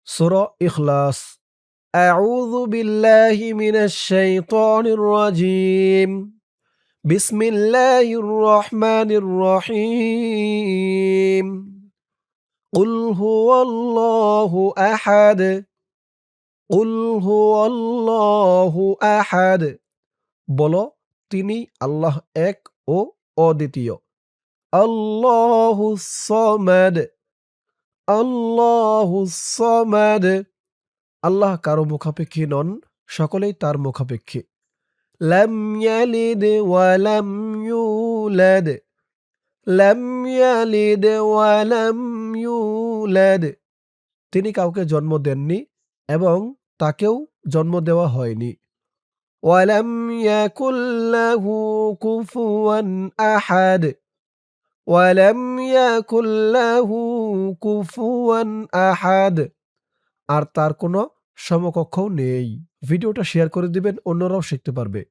সূরা ইখলাস। আউযু বিল্লাহি মিনাশ শাইতানির রাজীম। বিসমিল্লাহির রহমানির রহিম। কুল হুয়াল্লাহু আহাদ। কুল হুয়াল্লাহু আহাদ। বলো, তিনি আল্লাহ এক ও অদ্বিতীয়। আল্লাহুস সামাদ। আল্লাহুস সামাদ। আল্লাহ কারো মুখাপেক্ষী নন, সকলেই তার মুখাপেক্ষী। লাম ইয়ালিদ ওয়া লাম ইউলাদ। লাম ইয়ালিদ ওয়া লাম ইউলাদ। তিনি কাউকে জন্ম দেননি এবং তাকেও জন্ম দেওয়া হয়নি। ওয়া লাম ইয়াকুল লাহু কুফুয়ান আহাদ। ওয়া লাম ইয়াকুল লাহু কুফুয়ান আহাদ। আর তার কোনো সমকক্ষও নেই। ভিডিওটা শেয়ার করে দিবেন, অন্যরাও শিখতে পারবে।